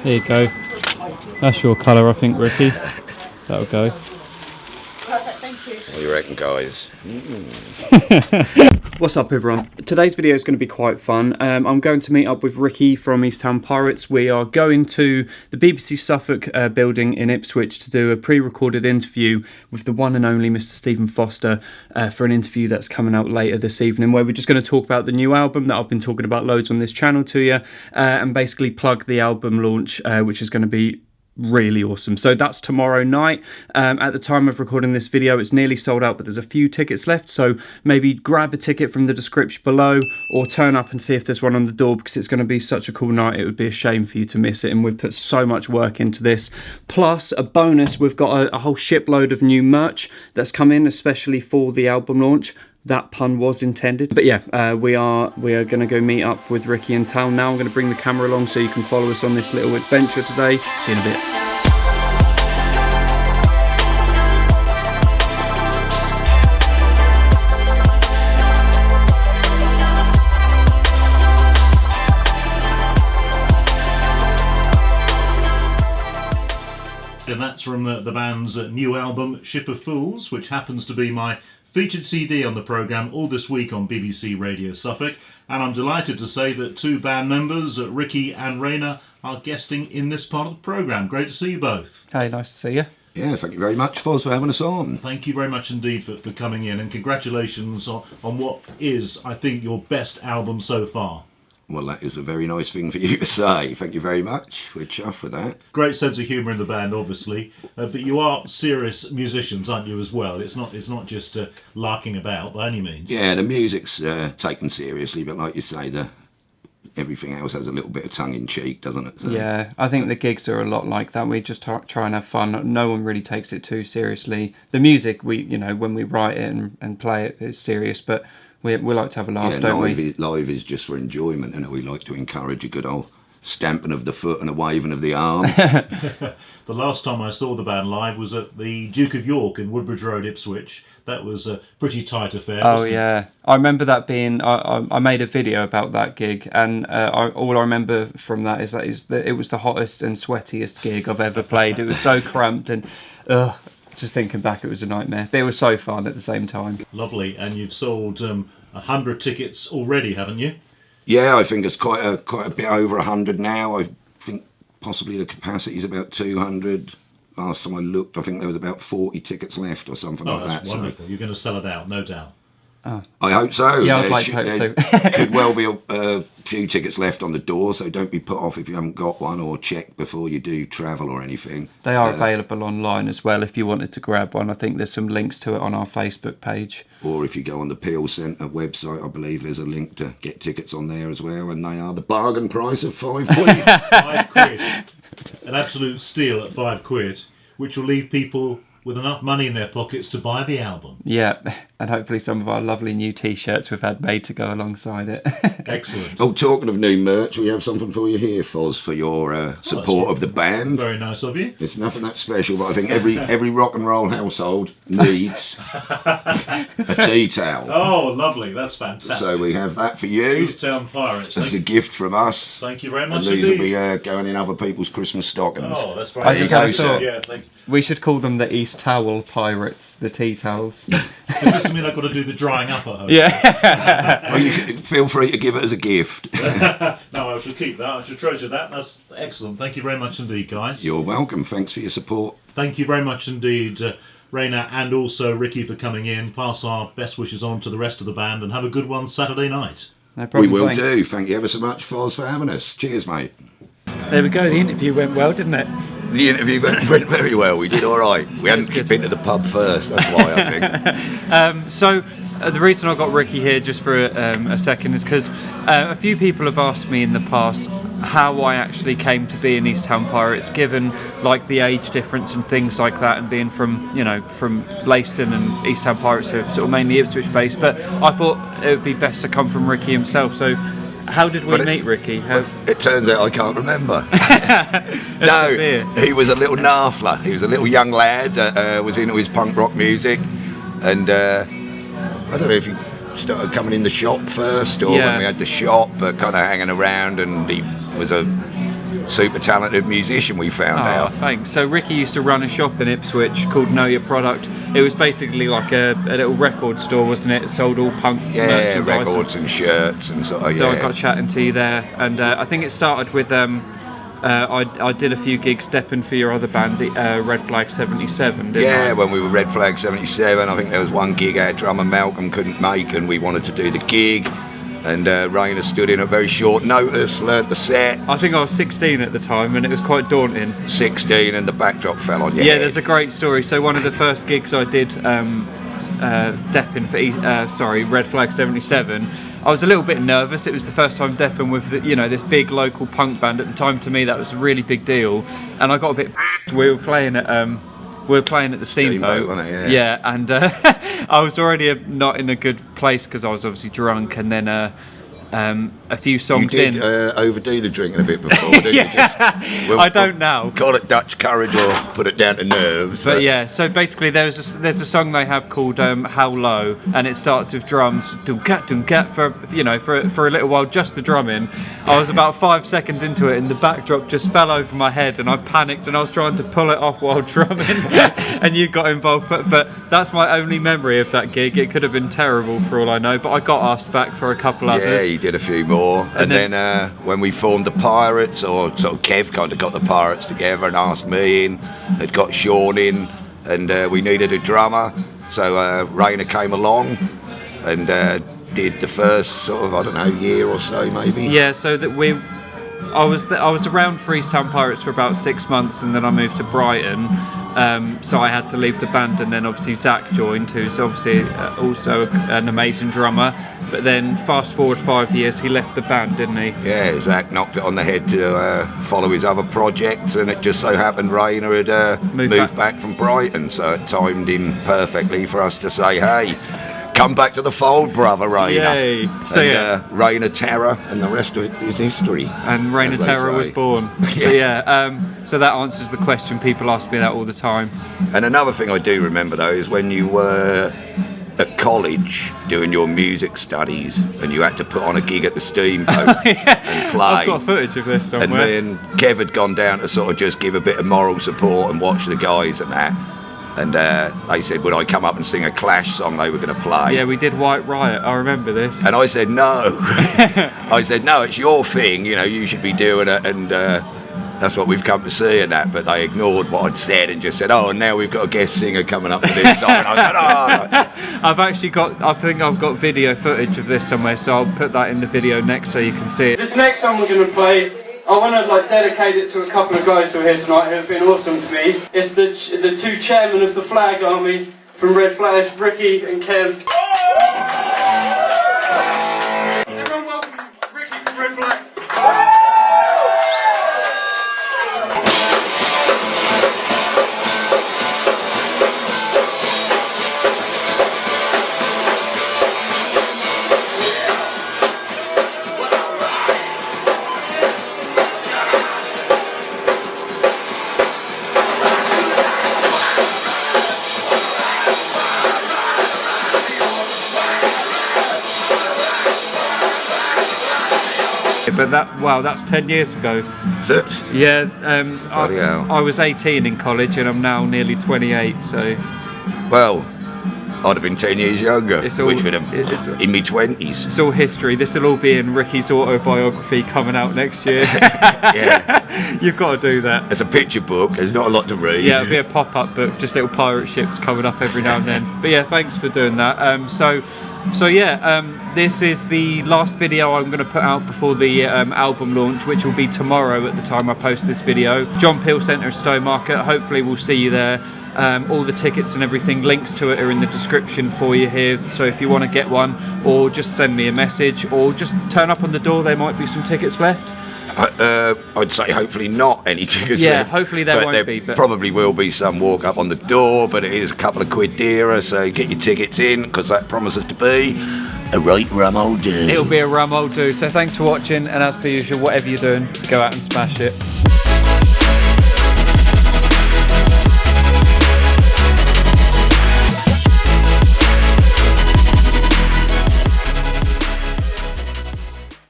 There you go. That's your colour, I think, Rikki. That'll go. Perfect, thank you. What do you reckon, guys? What's up, everyone? Today's video is going to be quite fun. I'm going to meet up with Rikki from East Town Pirates. We are going to the BBC Suffolk building in Ipswich to do a pre-recorded interview with the one and only Mr. Stephen Foster for an interview that's coming out later this evening, where we're just going to talk about the new album that I've been talking about loads on this channel to you, and basically plug the album launch, which is going to be really awesome. So that's tomorrow night. At the time of recording this video, it's nearly sold out, but there's a few tickets left, so maybe grab a ticket from the description below or turn up and see if there's one on the door, because it's going to be such a cool night. It would be a shame for you to miss it, and we've put so much work into this. Plus a bonus, we've got a whole shipload of new merch that's come in especially for the album launch. That pun was intended. But yeah, we are going to go meet up with Rikki in town now. I'm going to bring the camera along so you can follow us on this little adventure today. See you in a bit. And that's from the band's new album, Ship of Fools, which happens to be my featured CD on the programme all this week on BBC Radio Suffolk. And I'm delighted to say that two band members, Rikki and Rayna, are guesting in this part of the programme. Great to see you both. Hey, nice to see you. Yeah, thank you very much, Foz, for having us on. Thank you very much indeed for coming in, and congratulations on what is, I think, your best album so far. Well, that is a very nice thing for you to say. Thank you very much. We're chuffed with that. Great sense of humour in the band, obviously, but you are serious musicians, aren't you, as well? It's not just larking about by any means. Yeah, the music's taken seriously, but like you say, everything else has a little bit of tongue-in-cheek, doesn't it? So, yeah, I think the gigs are a lot like that. We just try and have fun. No one really takes it too seriously. The music, when we write it and play it, it's serious, but we like to have a laugh, don't we? Live is just for enjoyment, and we like to encourage a good old stamping of the foot and a waving of the arm. The last time I saw the band live was at the Duke of York in Woodbridge Road, Ipswich. That was a pretty tight affair. Oh yeah, I remember that being. I made a video about that gig, and all I remember from that is that it was the hottest and sweatiest gig I've ever played. It was so cramped, and just thinking back, it was a nightmare. But it was so fun at the same time. Lovely, and you've sold 100 tickets already, haven't you? Yeah, I think it's quite a bit over 100 now. I think possibly the capacity is about 200. Last time I looked, I think there was about 40 tickets left or something like that. Oh, that's wonderful. So you're going to sell it out, no doubt. Oh. I hope so. Yeah, I'd like to hope so. Could well be a few tickets left on the door, so don't be put off if you haven't got one, or check before you do travel or anything. They are available online as well if you wanted to grab one. I think there's some links to it on our Facebook page. Or if you go on the Peel Centre website, I believe there's a link to get tickets on there as well, and they are the bargain price of £5. £5. An absolute steal at £5, which will leave people with enough money in their pockets to buy the album. Yeah, and hopefully some of our lovely new T-shirts we've had made to go alongside it. Excellent. Oh, talking of new merch, we have something for you here, Foz, for your support of the band. Very nice of you. It's nothing that special, but I think every rock and roll household needs a tea towel. Oh, lovely. That's fantastic. So we have that for you. East Town Pirates. It's a gift from us. Thank you very much and these indeed. will be going in other people's Christmas stockings. Oh, that's very I just had a thought. Yeah, thank you. We should call them the East Towel Pirates, the tea towels. Does this mean I've got to do the drying up at home? Yeah. Well, you can, feel free to give it as a gift. No, I shall keep that. I shall treasure that. That's excellent. Thank you very much indeed, guys. You're welcome. Thanks for your support. Thank you very much indeed, Rayna, and also Rikki, for coming in. Pass our best wishes on to the rest of the band, and have a good one Saturday night. No problem, we will thanks. do. Thank you ever so much, Foz, for having us. Cheers, mate. There we go, the interview went well, didn't it? The interview went very well. We did all right. We hadn't been to the pub first, that's why, I think. So the reason I got Rikki here just for a second is because a few people have asked me in the past how I actually came to be in East Town Pirates, given like the age difference and things like that, and being from Leiston and East Town Pirates are sort of mainly Ipswich based. But I thought it would be best to come from Rikki himself. So how did we meet, Rikki? It turns out I can't remember. No, he was a little narfler. He was a little young lad, was into his punk rock music, and I don't know if he started coming in the shop first, or when we had the shop, kind of hanging around, and he was a super talented musician, we found out. Thanks. So Rikki used to run a shop in Ipswich called Know Your Product. It was basically like a little record store, wasn't it? It sold all punk merchandise. Records and shirts and sort of, So I got chatting to you there, and I think it started with I did a few gigs stepping for your other band, Red Flag 77, didn't I? When we were Red Flag 77, I think there was one gig our drummer Malcolm couldn't make, and we wanted to do the gig, and Rayna stood in at very short notice, learnt the set. I think I was 16 at the time, and it was quite daunting. 16, and the backdrop fell on your Yeah, head. there's a great story. So one of the first gigs I did depping for Red Flag 77, I was a little bit nervous. It was the first time depping with this big local punk band. At the time, to me, that was a really big deal, and I got a bit we were playing at the Steamboat, wasn't it? Yeah, and I was already not in a good place because I was obviously drunk, and then a few songs you did, in. overdo the drinking a bit before, didn't you? I don't now. Call it Dutch courage or put it down to nerves. But yeah, so basically there's a song they have called How Low, and it starts with drums, dum-cat, for a little while, just the drumming. I was about 5 seconds into it, and the backdrop just fell over my head, and I panicked, and I was trying to pull it off while drumming, and you got involved. But that's my only memory of that gig. It could have been terrible for all I know, but I got asked back for a couple others. Yeah, you did a few more, and then when we formed the Pirates, or sort of Kev kind of got the Pirates together and asked me in, had got Sean in, and we needed a drummer, so Rayna came along and did the first sort of, I don't know, year or so maybe. Yeah, so that I was around for East Town Pirates for about 6 months, and then I moved to Brighton. So I had to leave the band, and then obviously Zach joined, who's obviously also an amazing drummer. But then fast forward 5 years, he left the band, didn't he? Yeah, Zach knocked it on the head to follow his other projects, and it just so happened Rayna had moved back from Brighton, so it timed in perfectly for us to say, hey, come back to the fold, brother, Rayna. Yay. So Rayna Terror, and the rest of it is history. And Rayna Terror was born. So that answers the question. People ask me that all the time. And another thing I do remember, though, is when you were at college doing your music studies, and you had to put on a gig at the Steamboat and play. I've got footage of this somewhere. And me and Kev had gone down to sort of just give a bit of moral support and watch the guys and that. And they said, would I come up and sing a Clash song they were going to play? Yeah, we did White Riot, I remember this. And I said, no. I said, no, it's your thing, you should be doing it, and that's what we've come to see and that. But they ignored what I'd said and just said, oh, and now we've got a guest singer coming up for this song. And I said, oh. I think I've got video footage of this somewhere, so I'll put that in the video next so you can see it. This next song we're going to play, I want to dedicate it to a couple of guys who are here tonight who have been awesome to me. It's the two chairmen of the Flag Army from Red Flag, Rikki and Kev. Everyone welcome Rikki from Red Flag. But that's 10 years ago. Is it? Yeah, hell. I was 18 in college, and I'm now nearly 28, so... Well, I'd have been 10 years younger, It's all- which would have it's- in my 20s. It's all history. This will all be in Rikki's autobiography coming out next year. Yeah. You've got to do that. It's a picture book, there's not a lot to read. Yeah, it'll be a pop-up book, just little pirate ships coming up every now and then. But yeah, thanks for doing that. This is the last video I'm going to put out before the album launch, which will be tomorrow at the time I post this video. John Peel Centre, Stowmarket. Hopefully we'll see you there. All the tickets and everything, links to it are in the description for you here. So if you want to get one, or just send me a message, or just turn up on the door, there might be some tickets left. I'd say hopefully not any tickets. Yeah, left, hopefully there won't there be. But probably will be some walk up on the door, but it is a couple of quid dearer, so get your tickets in, because that promises to be a right rum old do. it'll be a rum old do. So thanks for watching, and as per usual, whatever you're doing, go out and smash it.